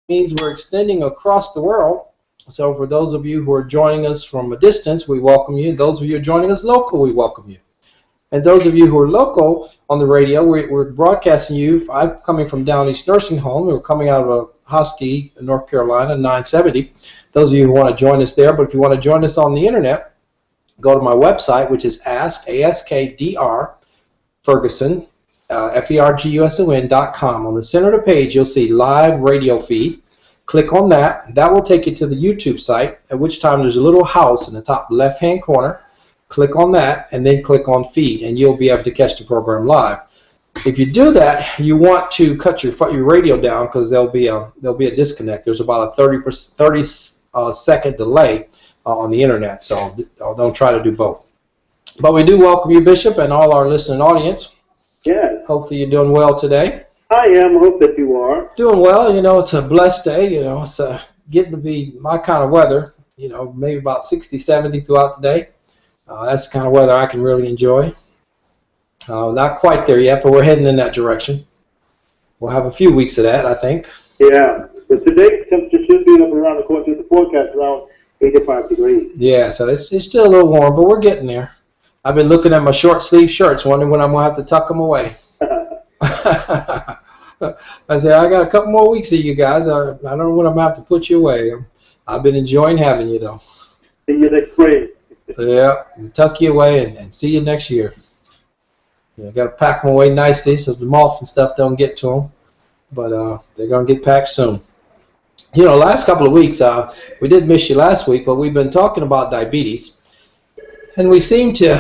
means we're extending across the world. So for those of you who are joining us from a distance, we welcome you. Those of you who are joining us local, we welcome you. And those of you who are local on the radio, we're broadcasting you. I'm coming from Down East Nursing Home. We're coming out of Husky, North Carolina, 970. Those of you who want to join us there, but if you want to join us on the internet, go to my website, which is AskDr Ferguson, Ferguson.com. On the center of the page, you'll see live radio feed. Click on that. That will take you to the YouTube site, at which time there's a little house in the top left-hand corner. Click on that, and then click on feed, and you'll be able to catch the program live. If you do that, you want to cut your radio down because there'll be a disconnect. There's about a 30 second delay on the internet, so don't try to do both. But we do welcome you, Bishop, and all our listening audience. Yes. Hopefully you're doing well today. I am. Hope that you are. Doing well. You know, it's a blessed day. You know, it's getting to be my kind of weather. You know, maybe about 60, 70 throughout the day. That's the kind of weather I can really enjoy. Not quite there yet, but we're heading in that direction. We'll have a few weeks of that, I think. Yeah, but today temperature should be up around, according to the forecast, around 85 degrees. Yeah, so it's still a little warm, but we're getting there. I've been looking at my short sleeve shirts, wondering when I'm going to have to tuck them away. I say, I got a couple more weeks of you guys. I don't know when I'm going to have to put you away. I've been enjoying having you, though. See you next spring. Yeah, tuck you away and see you next year. You got to pack them away nicely so the moth and stuff don't get to them. But they're going to get packed soon. You know, last couple of weeks, we did miss you last week, but we've been talking about diabetes. And we seem to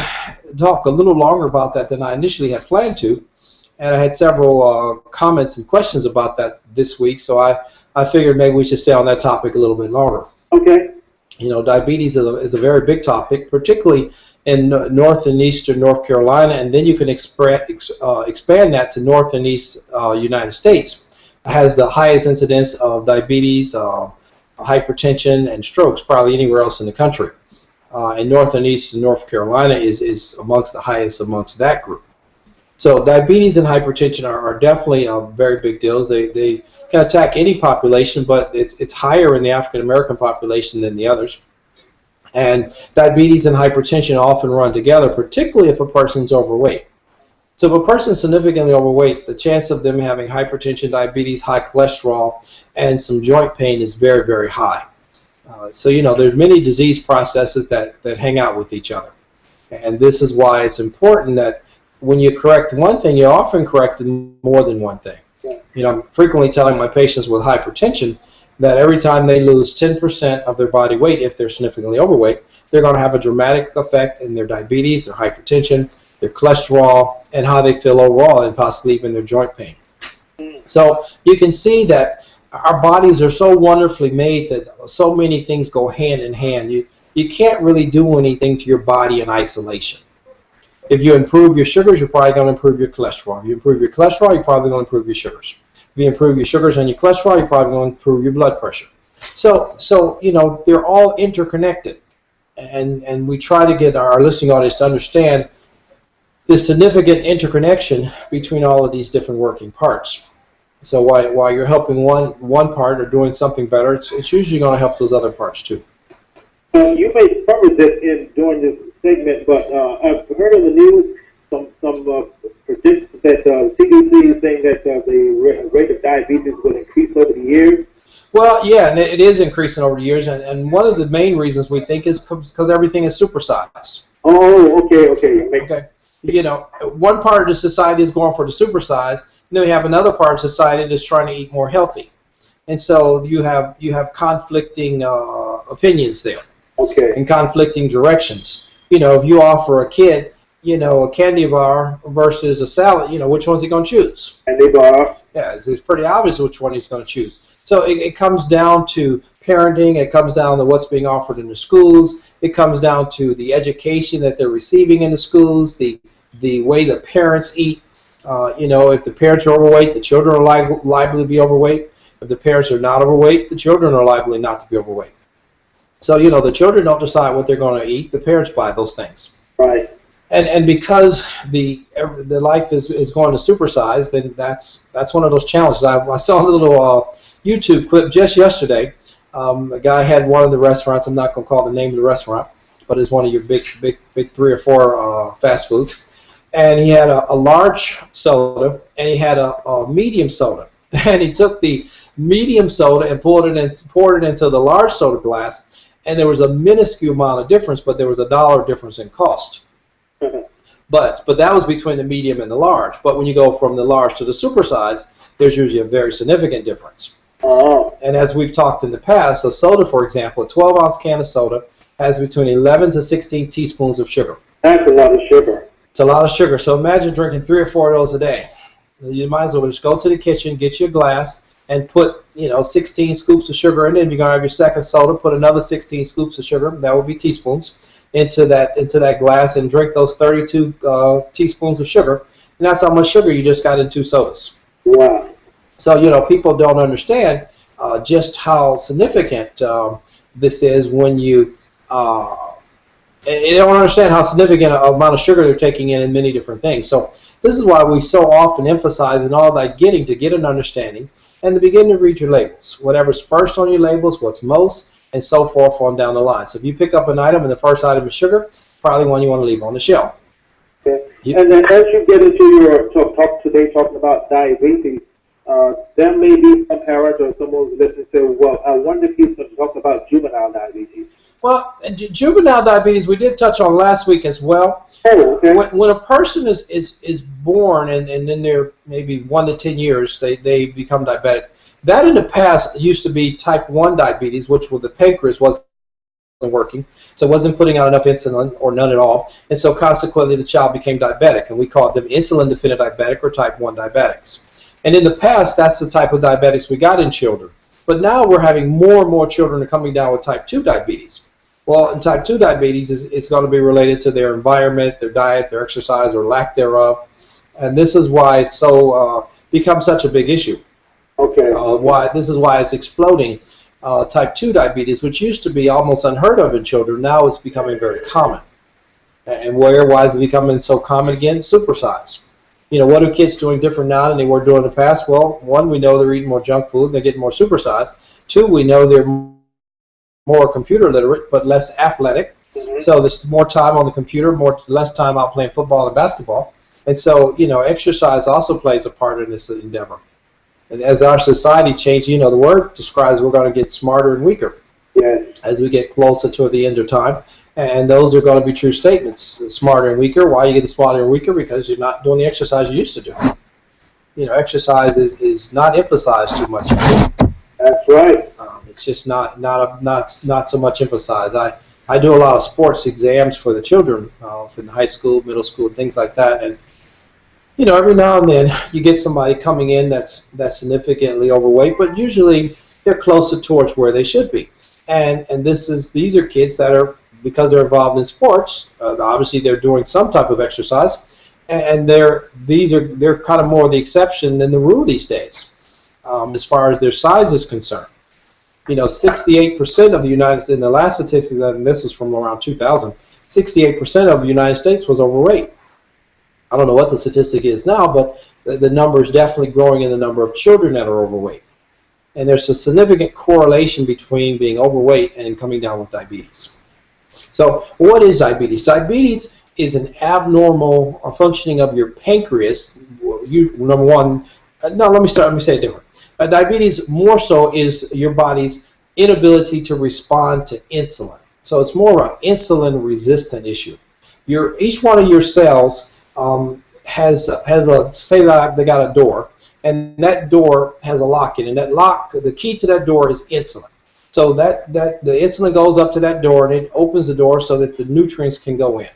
talk a little longer about that than I initially had planned to. And I had several comments and questions about that this week, so I figured maybe we should stay on that topic a little bit longer. Okay. You know, diabetes is a very big topic, particularly in North and Eastern North Carolina, and then you can expand that to North and East United States. It has the highest incidence of diabetes, hypertension, and strokes probably anywhere else in the country. And North and East North Carolina is amongst the highest amongst that group. So diabetes and hypertension are definitely very big deals. They can attack any population, but it's higher in the African American population than the others. And diabetes and hypertension often run together, particularly if a person's overweight. So if a person's significantly overweight, the chance of them having hypertension, diabetes, high cholesterol, and some joint pain is very, very high. So, you know, there's many disease processes that hang out with each other. And this is why it's important that when you correct one thing, you're often correcting more than one thing. You know, I'm frequently telling my patients with hypertension that every time they lose 10% of their body weight, if they're significantly overweight, they're going to have a dramatic effect in their diabetes, their hypertension, their cholesterol, and how they feel overall, and possibly even their joint pain. So you can see that our bodies are so wonderfully made that so many things go hand in hand. You can't really do anything to your body in isolation. If you improve your sugars, you're probably going to improve your cholesterol. If you improve your cholesterol, you're probably going to improve your sugars. If you improve your sugars and your cholesterol, you're probably going to improve your blood pressure. So you know, they're all interconnected. And we try to get our listening audience to understand the significant interconnection between all of these different working parts. So while you're helping one part or doing something better, it's usually going to help those other parts too. You may cover this during this segment, but I've heard on the news some predictions that CDC is saying that the rate of diabetes will increase over the years. Well, yeah, and it is increasing over the years, and one of the main reasons we think is because everything is supersized. Oh, okay. Okay. You know, one part of the society is going for the supersize, and then we have another part of society that's trying to eat more healthy. And so you have conflicting opinions there. Okay. And conflicting directions. You know, if you offer a kid, you know, a candy bar versus a salad, you know, which one's he going to choose? Candy bar. Yeah, it's pretty obvious which one he's going to choose. So it comes down to parenting. It comes down to what's being offered in the schools. It comes down to the education that they're receiving in the schools, the way the parents eat. You know, if the parents are overweight, the children are liable to be overweight. If the parents are not overweight, the children are liable not to be overweight. So, you know, the children don't decide what they're going to eat. The parents buy those things. Right. And because the life is going to supersize, then that's one of those challenges. I saw a little YouTube clip just yesterday. A guy had one of the restaurants. I'm not going to call the name of the restaurant, but it's one of your big 3 or 4 fast foods. And he had a large soda, and he had a medium soda. And he took the medium soda and poured it into the large soda glass. And there was a minuscule amount of difference, but there was $1 difference in cost. But that was between the medium and the large. But when you go from the large to the supersize, there's usually a very significant difference. And as we've talked in the past, a soda, for example, a 12-ounce can of soda has between 11 to 16 teaspoons of sugar. That's a lot of sugar. It's a lot of sugar. So imagine drinking 3 or 4 of those a day. You might as well just go to the kitchen, get you a glass, and put 16 scoops of sugar in it. If you're going to have your second soda, put another 16 scoops of sugar. That would be teaspoons. Into that glass and drink those 32 teaspoons of sugar, and that's how much sugar you just got in 2 sodas. Wow. So people don't understand just how significant this is when you they don't understand how significant an amount of sugar they're taking in many different things. So this is why we so often emphasize in all that to get an understanding and to begin to read your labels. Whatever's first on your labels, what's most, and so forth on down the line. So if you pick up an item and the first item is sugar, probably one you want to leave on the shelf. Okay. And then as you get into your talk today, talking about diabetes, there may be some parents or someone who's listening to, well, I wonder if you can talk about juvenile diabetes. Well, juvenile diabetes we did touch on last week as well. Oh, okay. When a person is born and then they're maybe 1 to 10 years, they become diabetic. That in the past used to be type 1 diabetes, which the pancreas wasn't working, so it wasn't putting out enough insulin or none at all, and so consequently the child became diabetic, and we called them insulin-dependent diabetic or type 1 diabetics. And in the past, that's the type of diabetics we got in children. But now we're having more and more children are coming down with type 2 diabetes. Well, and type 2 diabetes is going to be related to their environment, their diet, their exercise, or lack thereof, and this is why it's so become such a big issue. Okay. This is why it's exploding. Type 2 diabetes, which used to be almost unheard of in children, now it's becoming very common. And why is it becoming so common again? Supersize. What are kids doing different now than they were doing in the past? Well, 1, we know they're eating more junk food, they're getting more supersized. 2, we know they're more computer literate, but less athletic. Mm-hmm. So there's more time on the computer, less time out playing football and basketball. And so, exercise also plays a part in this endeavor. And as our society changes, the word describes we're going to get smarter and weaker. Yes. As we get closer to the end of time. And those are going to be true statements. Smarter and weaker. Why are you getting smarter and weaker? Because you're not doing the exercise you used to do. Exercise is not emphasized too much. That's right. It's just not so much emphasized. I do a lot of sports exams for the children in high school, middle school, things like that. And every now and then you get somebody coming in that's significantly overweight, but usually they're closer towards where they should be. And these are kids that are, because they're involved in sports, obviously they're doing some type of exercise, and they're kind of more the exception than the rule these days, as far as their size is concerned. 68% of the United States, in the last statistics, and this is from around 2000, 68% of the United States was overweight. I don't know what the statistic is now, but the number is definitely growing in the number of children that are overweight. And there's a significant correlation between being overweight and coming down with diabetes. So what is diabetes? Diabetes is an abnormal functioning of your pancreas. Number one, no, let me say it different. Diabetes more so is your body's inability to respond to insulin. So it's more of an insulin resistant issue. Each one of your cells has a, say that they got a door, and that door has a lock in it, and that lock, the key to that door is insulin. So that the insulin goes up to that door and it opens the door so that the nutrients can go in.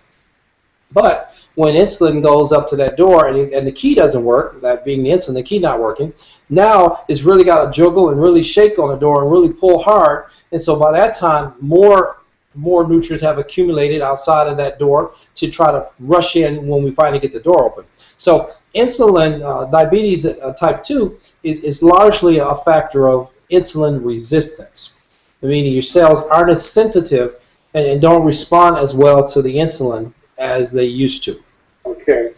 But when insulin goes up to that door and the key doesn't work, that being the insulin, the key not working, now it's really got to juggle and really shake on the door and really pull hard. And so by that time, more nutrients have accumulated outside of that door to try to rush in when we finally get the door open. So insulin, diabetes type 2 is largely a factor of insulin resistance, meaning your cells aren't as sensitive and don't respond as well to the insulin as they used to. Okay.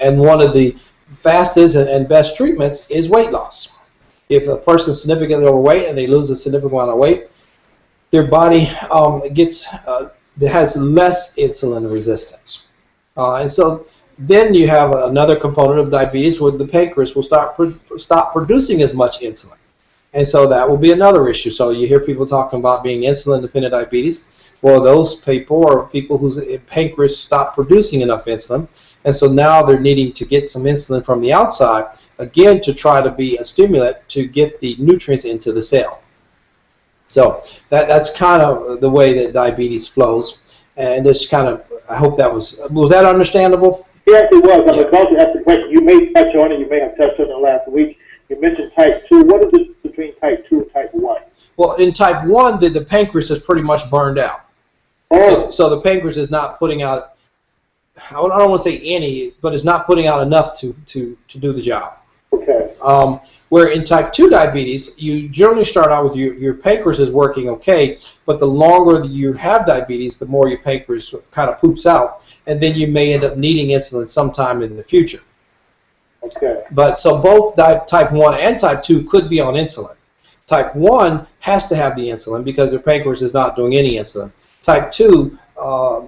And one of the fastest and best treatments is weight loss. If a person is significantly overweight and they lose a significant amount of weight, their body has less insulin resistance. And so then you have another component of diabetes where the pancreas will stop producing as much insulin. And so that will be another issue. So you hear people talking about being insulin-dependent diabetes. Well, those people are people whose pancreas stop producing enough insulin. And so now they're needing to get some insulin from the outside, again, to try to be a stimulant to get the nutrients into the cell. So that's kind of the way that diabetes flows. And just kind of, I hope that was that understandable? Yes, it was. I was about to ask the question. You may touch on it. You may have touched on it last week. You mentioned type 2. What is it between type 2 and type 1? Well, in type 1, the pancreas is pretty much burned out. Oh. So the pancreas is not putting out, I don't want to say any, but it's not putting out enough to do the job. Okay. Where in type 2 diabetes, you generally start out with your pancreas is working okay, but the longer you have diabetes, the more your pancreas kind of poops out, and then you may end up needing insulin sometime in the future. Okay. But so both type 1 and type 2 could be on insulin. Type 1 has to have the insulin because their pancreas is not doing any insulin. Type 2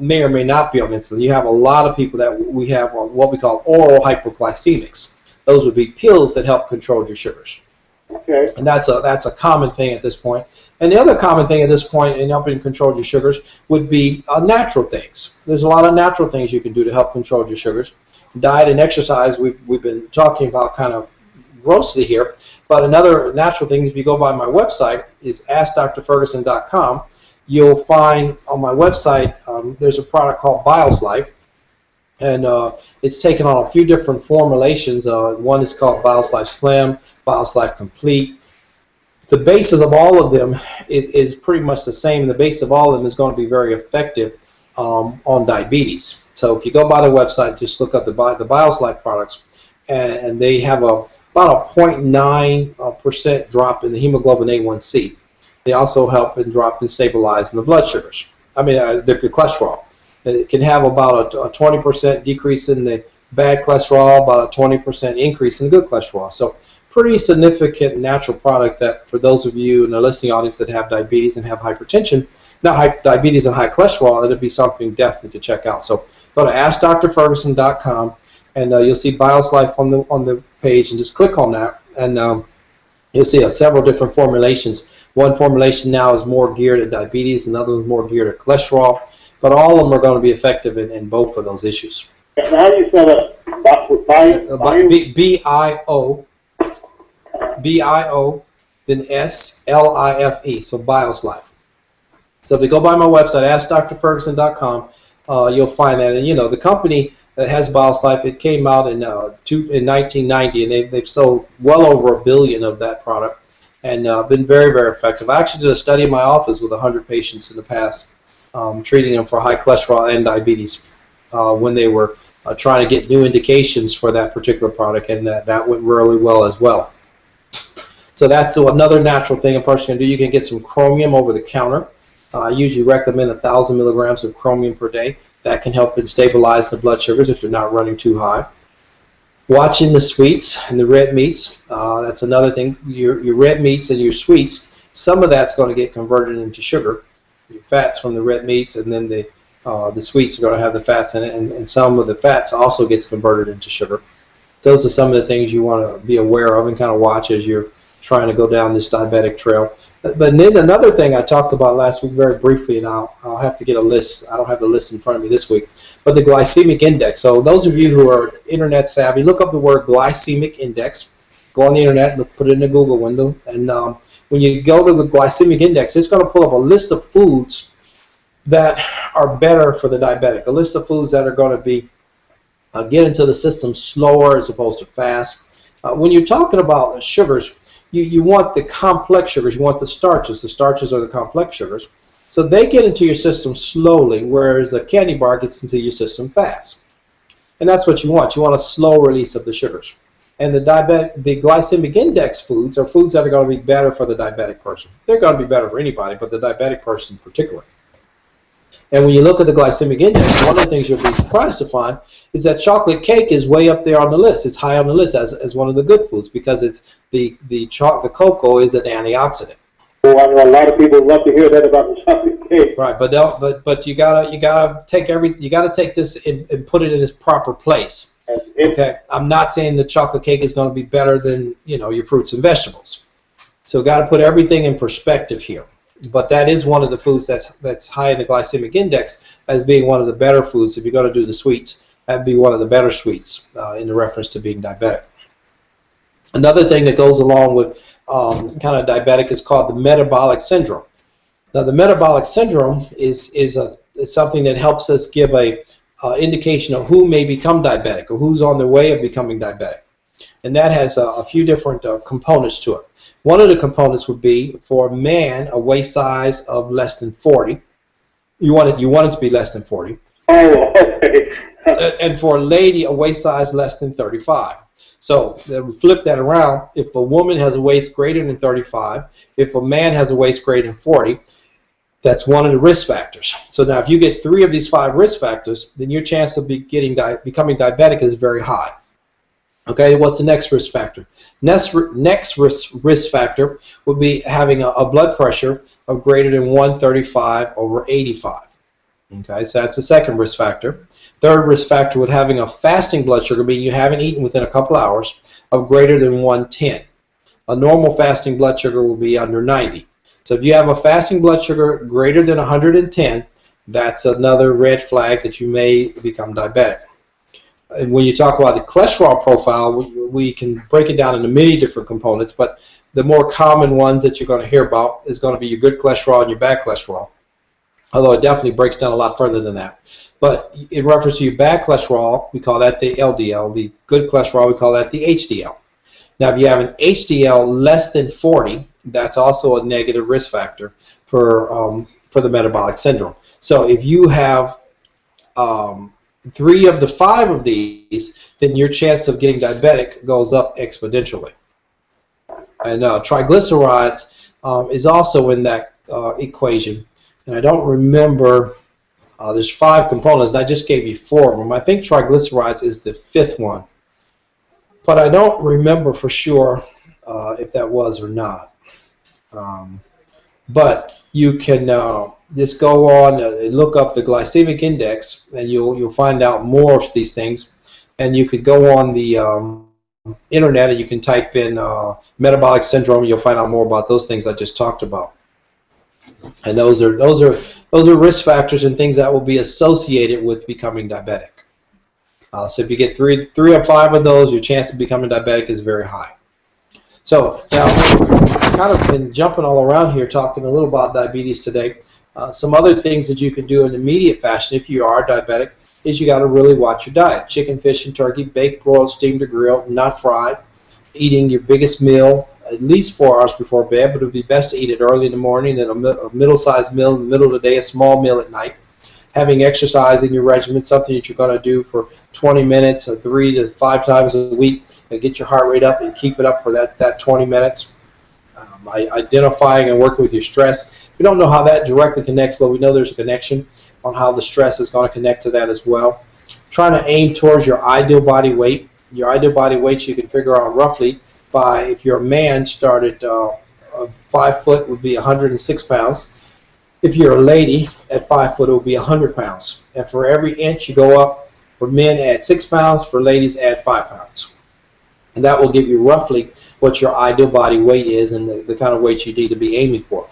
may or may not be on insulin. You have a lot of people that we have on what we call oral hypoglycemics. Those would be pills that help control your sugars. Okay. And that's a common thing at this point. And the other common thing at this point in helping control your sugars would be natural things. There's a lot of natural things you can do to help control your sugars. Diet and exercise we've been talking about kind of grossly here, but another natural thing, if you go by my website, is AskDrFerguson.com. You'll find on my website there's a product called BiosLife, and it's taken on a few different formulations. One is called BiosLife Slim, BiosLife Complete. The basis of all of them is pretty much the same. The base of all of them is going to be very effective on diabetes. So if you go by the website, just look up the BiosLife products, and they have about a 0.9% drop in the hemoglobin A1C. They also help in drop and stabilize in the blood sugars. I mean, the cholesterol. It can have about a 20% decrease in the bad cholesterol, about a 20% increase in the good cholesterol. So pretty significant natural product that for those of you in the listening audience that have diabetes and have hypertension, diabetes and high cholesterol, it'd be something definitely to check out. So go to AskDrFerguson.com, and you'll see BiosLife on the page, and just click on that, and you'll see several different formulations. One formulation now is more geared at diabetes, another is more geared at cholesterol, but all of them are going to be effective in both of those issues. And how do you spell it? B-I-O, then S-L-I-F-E, so BiosLife. So if you go by my website, AskDrFerguson.com, you'll find that. And you know, the company that has BiosLife, it came out in 1990, and they've sold well over 1 billion of that product, and been very, very effective. I actually did a study in my office with 100 patients in the past, treating them for high cholesterol and diabetes when they were trying to get new indications for that particular product, and that went really well as well. So that's another natural thing a person can do. You can get some chromium over the counter. I usually recommend 1,000 milligrams of chromium per day. That can help and stabilize the blood sugars if you're not running too high. Watching the sweets and the red meats, that's another thing. Your red meats and your sweets, some of that's going to get converted into sugar. Your fats from the red meats, and then the sweets are going to have the fats in it, and some of the fats also gets converted into sugar. Those are some of the things you want to be aware of and kind of watch as you're trying to go down this diabetic trail. But then another thing I talked about last week very briefly, and I'll have to get a list. I don't have the list in front of me this week, but the glycemic index. So those of you who are internet savvy, look up the word glycemic index. Go on the internet, put it in the Google window, and when you go to the glycemic index, it's going to pull up a list of foods that are better for the diabetic, a list of foods that are going to be get into the system slower as opposed to fast. When you're talking about sugars, you want the complex sugars, you want the starches. The starches are the complex sugars. So they get into your system slowly, whereas a candy bar gets into your system fast. And that's what you want. You want a slow release of the sugars. And the glycemic index foods are foods that are going to be better for the diabetic person. They're going to be better for anybody, but the diabetic person in particular. And when you look at the glycemic index, one of the things you'll be surprised to find is that chocolate cake is way up there on the list. It's high on the list as one of the good foods because it's the cocoa is an antioxidant. Well, I know a lot of people love to hear that about the chocolate cake. Right, but you gotta take everything. You gotta take this and put it in its proper place. Okay, I'm not saying the chocolate cake is going to be better than your fruits and vegetables. So got to put everything in perspective here. But that is one of the foods that's high in the glycemic index as being one of the better foods. If you're going to do the sweets, that'd be one of the better sweets in the reference to being diabetic. Another thing that goes along with kind of diabetic is called the metabolic syndrome. Now, the metabolic syndrome is something that helps us give a indication of who may become diabetic or who's on their way of becoming diabetic. And that has a few different components to it. One of the components would be for a man a waist size of less than 40. You want it to be less than 40. Oh, okay. And for a lady a waist size less than 35. So flip that around. If a woman has a waist greater than 35, if a man has a waist greater than 40, that's one of the risk factors. So now if you get 3 of these 5 risk factors, then your chance of becoming diabetic is very high. Okay, what's the next risk factor? Next risk factor would be having a blood pressure of greater than 135/85. Okay, so that's the second risk factor. Third risk factor would having a fasting blood sugar, meaning you haven't eaten within a couple hours, of greater than 110. A normal fasting blood sugar will be under 90. So if you have a fasting blood sugar greater than 110, that's another red flag that you may become diabetic. And when you talk about the cholesterol profile, we can break it down into many different components, but the more common ones that you're going to hear about is going to be your good cholesterol and your bad cholesterol, although it definitely breaks down a lot further than that. But in reference to your bad cholesterol, we call that the LDL. The good cholesterol, we call that the HDL. Now, if you have an HDL less than 40, that's also a negative risk factor for the metabolic syndrome. So if you have 3 of the 5 of these, then your chance of getting diabetic goes up exponentially. And triglycerides is also in that equation. And I don't remember, there's 5 components, and I just gave you 4 of them. I think triglycerides is the 5th one. But I don't remember for sure if that was or not. But you can just go on and look up the glycemic index, and you'll find out more of these things. And you could go on the internet and you can type in metabolic syndrome. You'll find out more about those things I just talked about. And those are risk factors and things that will be associated with becoming diabetic. So if you get 3 or 5 of those, your chance of becoming diabetic is very high. So now I've kind of been jumping all around here talking a little about diabetes today. Some other things that you can do in immediate fashion if you are diabetic is you got to really watch your diet. Chicken, fish, and turkey, baked, broiled, steamed, or grilled, not fried. Eating your biggest meal at least 4 hours before bed, but it would be best to eat it early in the morning, then a middle-sized meal in the middle of the day, a small meal at night. Having exercise in your regimen, something that you're going to do for 20 minutes or 3 to 5 times a week, and get your heart rate up and keep it up for that 20 minutes. Identifying and working with your stress. We don't know how that directly connects, but we know there's a connection on how the stress is going to connect to that as well. Trying to aim towards your ideal body weight. Your ideal body weight you can figure out roughly by, if you're a man, start at 5 foot would be 106 pounds. If you're a lady, at 5 foot, it will be 100 pounds. And for every inch you go up, for men add 6 pounds, for ladies add 5 pounds. And that will give you roughly what your ideal body weight is and the kind of weight you need to be aiming for.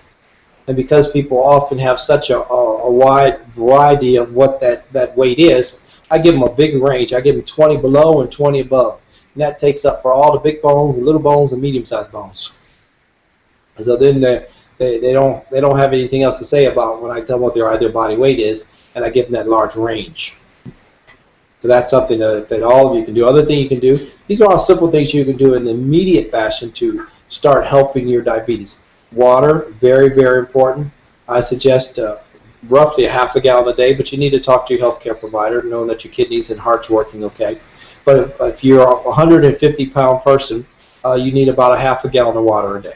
And because people often have such a wide variety of what that weight is, I give them a big range. I give them 20 below and 20 above. And that takes up for all the big bones, the little bones, and medium-sized bones. So then they don't have anything else to say about when I tell them what their ideal body weight is, and I give them that large range. So that's something that all of you can do. Other thing you can do, these are all simple things you can do in an immediate fashion to start helping your diabetes. Water, very, very important. I suggest roughly a half a gallon a day, but you need to talk to your healthcare provider, knowing that your kidneys and heart's working okay. But if you're a 150-pound person, you need about a half a gallon of water a day.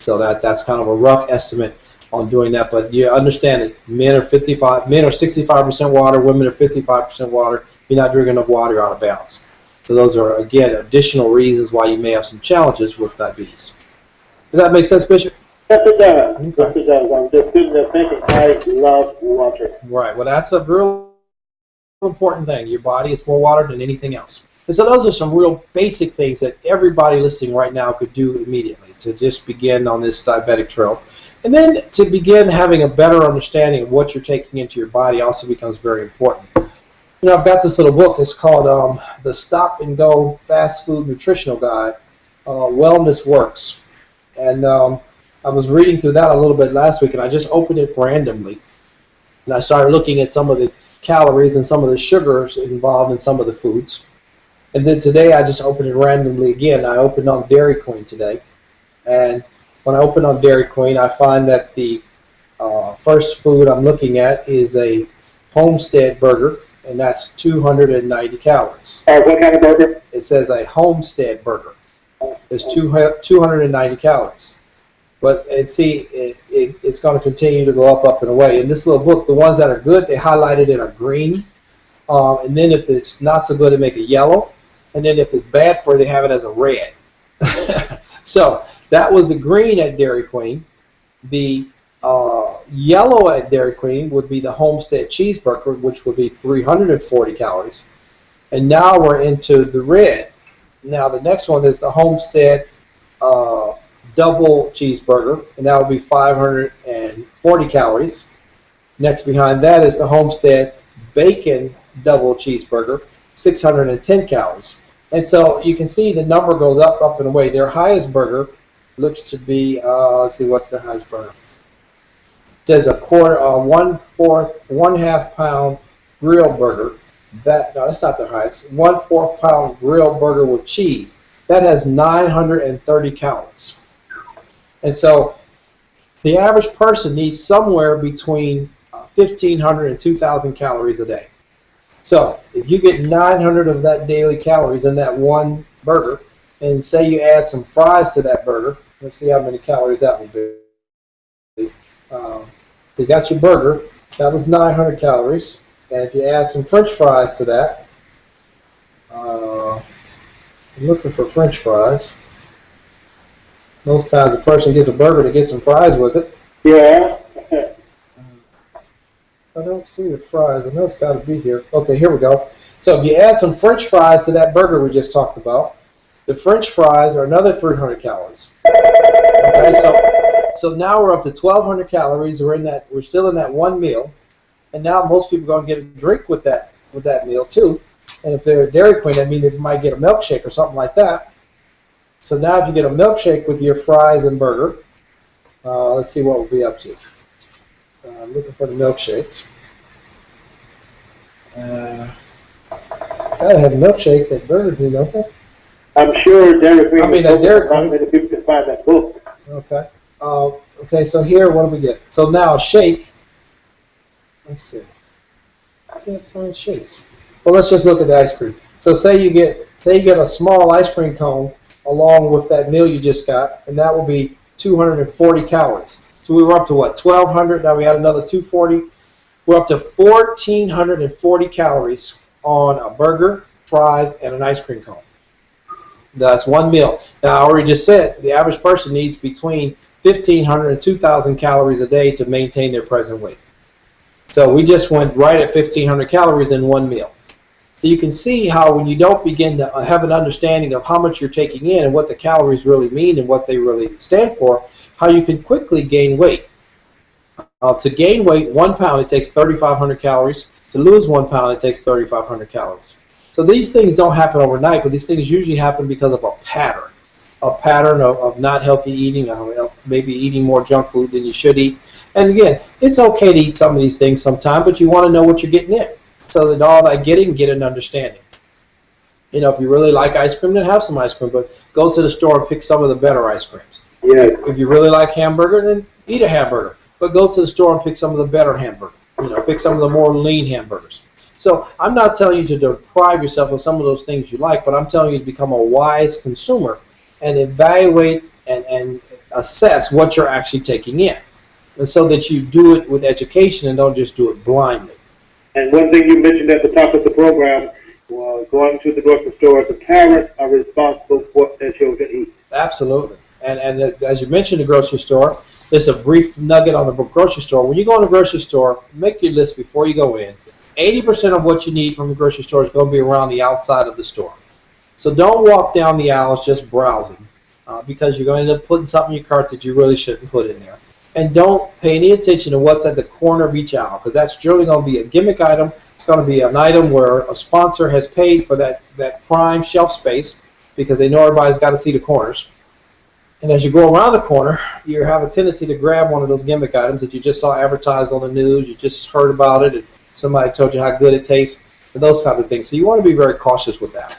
So that's kind of a rough estimate on doing that. But you understand that men are 65% water, women are 55% water. You're not drinking enough water, you're out of balance. So those are, again, additional reasons why you may have some challenges with diabetes. Does that make sense, Bishop? Yes, it does. Okay. Yes, it does. I'm just sitting there thinking, I love water. Right. Well, that's a real important thing. Your body is more water than anything else. And so those are some real basic things that everybody listening right now could do immediately to just begin on this diabetic trail. And then to begin having a better understanding of what you're taking into your body also becomes very important. You know, I've got this little book. It's called The Stop and Go Fast Food Nutritional Guide, Wellness Works. And I was reading through that a little bit last week, and I just opened it randomly. And I started looking at some of the calories and some of the sugars involved in some of the foods. And then today I just opened it randomly again. I opened on Dairy Queen today. And when I open on Dairy Queen, I find that the first food I'm looking at is a Homestead burger, and that's 290 calories. What kind of burger? It says a Homestead burger. There's 290 calories. But see, it's going to continue to go up and away. In this little book, the ones that are good, they highlight it in a green. And then if it's not so good, they make it yellow. And then if it's bad for you, they have it as a red. So that was the green at Dairy Queen. The yellow at Dairy Queen would be the Homestead cheeseburger, which would be 340 calories. And now we're into the red. Now the next one is the Homestead double cheeseburger, and that would be 540 calories. Next behind that is the Homestead bacon double cheeseburger, 610 calories. And so you can see the number goes up and away. Their highest burger looks to be, let's see, what's their highest burger? It says a quarter, 1/4 pound grill burger. No, that's not their highest. 1/4 pound grill burger with cheese. That has 930 calories. And so the average person needs somewhere between 1,500 and 2,000 calories a day. So if you get 900 of that daily calories in that one burger, and say you add some fries to that burger, let's see how many calories that will be. You got your burger, that was 900 calories. And if you add some French fries to that, I'm looking for French fries. Most times a person gets a burger to get some fries with it. Yeah. I don't see the fries. I know it's got to be here. Okay, here we go. So if you add some French fries to that burger we just talked about, the French fries are another 300 calories. Okay, so now we're up to 1,200 calories. We're still in that one meal, and now most people are going to get a drink with that meal too. And if they're at Dairy Queen, I mean, they might get a milkshake or something like that. So now if you get a milkshake with your fries and burger, let's see what we'll be up to. I'm looking for the milkshakes. Gotta have a milkshake at Burger King, don't they? I'm sure Dairy Queen. I mean, at Dairy Queen. Not many people can find that book. Okay. Okay. So here, what do we get? So now a shake. Let's see. I can't find shakes. Well, let's just look at the ice cream. So say you get a small ice cream cone along with that meal you just got, and that will be 240 calories. So we were up to what, 1,200? Now we had another 240. We're up to 1,440 calories on a burger, fries, and an ice cream cone. That's one meal. Now I already just said the average person needs between 1,500 and 2,000 calories a day to maintain their present weight. So we just went right at 1,500 calories in one meal. So you can see how when you don't begin to have an understanding of how much you're taking in and what the calories really mean and what they really stand for, how you can quickly gain weight. To gain weight, 1 pound, it takes 3,500 calories. To lose 1 pound, it takes 3,500 calories. So these things don't happen overnight, but these things usually happen because of a pattern of not healthy eating, maybe eating more junk food than you should eat. And again, it's okay to eat some of these things sometime, but you want to know what you're getting in, so that all that get an understanding. You know, if you really like ice cream, then have some ice cream, but go to the store and pick some of the better ice creams. Yeah. If you really like hamburger, then eat a hamburger, but go to the store and pick some of the better hamburger. You know, pick some of the more lean hamburgers. So I'm not telling you to deprive yourself of some of those things you like, but I'm telling you to become a wise consumer and evaluate and assess what you're actually taking in, and so that you do it with education and don't just do it blindly. And one thing you mentioned at the top of the program was going to the grocery store. The parents are responsible for what their children eat. Absolutely. And as you mentioned, the grocery store, there's a brief nugget on the grocery store. When you go in the grocery store, make your list before you go in. 80% of what you need from the grocery store is going to be around the outside of the store. So don't walk down the aisles just browsing because you're going to end up putting something in your cart that you really shouldn't put in there. And don't pay any attention to what's at the corner of each aisle, because that's generally going to be a gimmick item. It's going to be an item where a sponsor has paid for that prime shelf space because they know everybody's got to see the corners. And as you go around the corner, you have a tendency to grab one of those gimmick items that you just saw advertised on the news, you just heard about it, and somebody told you how good it tastes, and those type of things. So you want to be very cautious with that.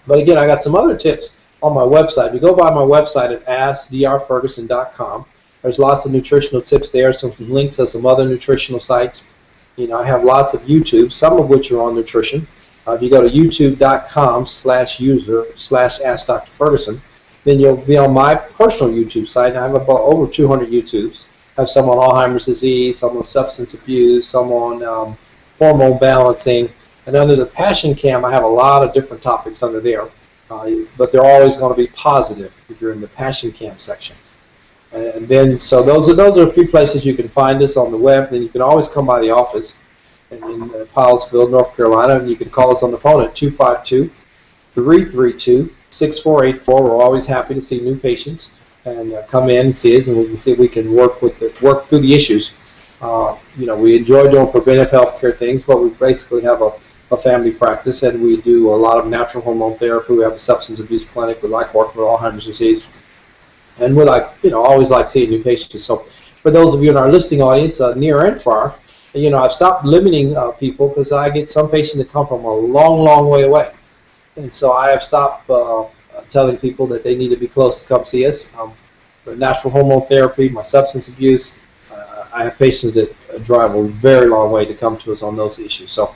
But again, I got some other tips on my website. If you go by my website at askdrferguson.com, there's lots of nutritional tips there, some links to some other nutritional sites. You know, I have lots of YouTube, some of which are on nutrition. If you go to youtube.com/user/askdrferguson, then you'll be on my personal YouTube site. I have about over 200 YouTubes. I have some on Alzheimer's disease, some on substance abuse, some on hormone balancing. And under the Passion Cam, I have a lot of different topics under there. But they're always going to be positive if you're in the Passion Cam section. And then, so those are a few places you can find us on the web. Then you can always come by the office in Pilesville, North Carolina, and you can call us on the phone at 252-332-6484. We're always happy to see new patients and come in and see us, and we can see if we can work through the issues. You know, we enjoy doing preventive health care things, but we basically have a family practice, and we do a lot of natural hormone therapy. We have a substance abuse clinic. We like working with Alzheimer's disease. And we like, you know, always like seeing new patients. So for those of you in our listening audience, near and far, you know, I've stopped limiting people because I get some patients that come from a long, long way away. And so I have stopped telling people that they need to be close to come see us. For natural hormone therapy, my substance abuse, I have patients that drive a very long way to come to us on those issues. So,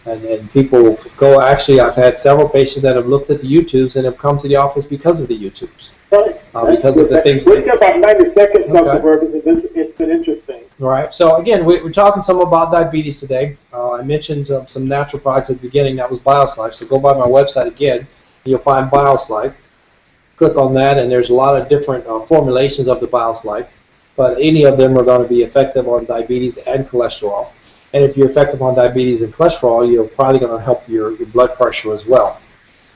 and people go, actually, I've had several patients that have looked at the YouTubes and have come to the office because of the YouTubes. Because of the things. We got about 90 seconds, Dr. Ferguson. It's been interesting. All right. So again, we're talking some about diabetes today. I mentioned some natural products at the beginning. That was BioSlife. So go by my website again. You'll find BioSlife. Click on that, and there's a lot of different formulations of the BioSlife. But any of them are going to be effective on diabetes and cholesterol. And if you're effective on diabetes and cholesterol, you're probably going to help your blood pressure as well.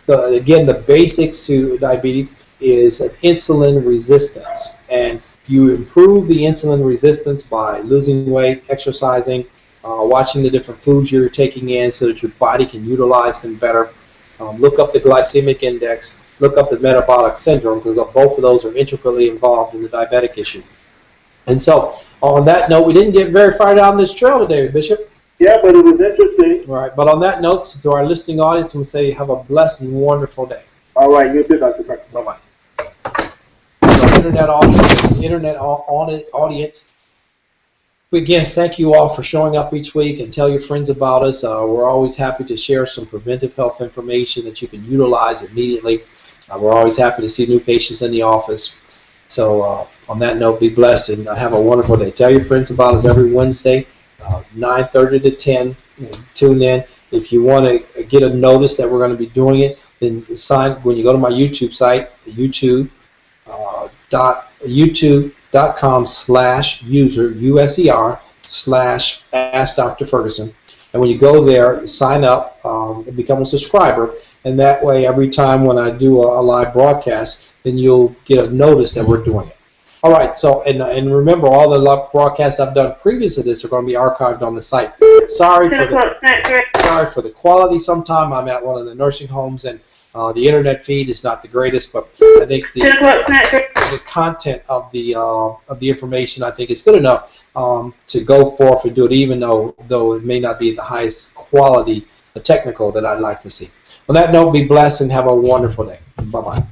So again, the basics to diabetes is an insulin resistance, and you improve the insulin resistance by losing weight, exercising, watching the different foods you're taking in so that your body can utilize them better. Look up the glycemic index, look up the metabolic syndrome, because both of those are intricately involved in the diabetic issue. And so on that note, we didn't get very far down this trail today, Bishop. Yeah, but it was interesting. All right, but on that note, to our listening audience, we'll say have a blessed and wonderful day. All right, you too, Dr. Ferguson. Bye-bye. Internet audience, again, thank you all for showing up each week, and tell your friends about us. We're always happy to share some preventive health information that you can utilize immediately. We're always happy to see new patients in the office. So on that note, be blessed and have a wonderful day. Tell your friends about us every Wednesday, 9:30 to 10. Tune in. If you want to get a notice that we're going to be doing it, then sign when you go to my YouTube site, youtube.com/user/askdrferguson. And when you go there, sign up and become a subscriber. And that way, every time when I do a live broadcast, then you'll get a notice that we're doing it. All right, so, and remember, all the live broadcasts I've done previous to this are going to be archived on the site. Sorry for the quality sometime. I'm at one of the nursing homes, and the internet feed is not the greatest, but I think the content of the information, I think, is good enough to go forth and do it, even though it may not be the highest quality technical that I'd like to see. On that note, be blessed and have a wonderful day. Bye-bye.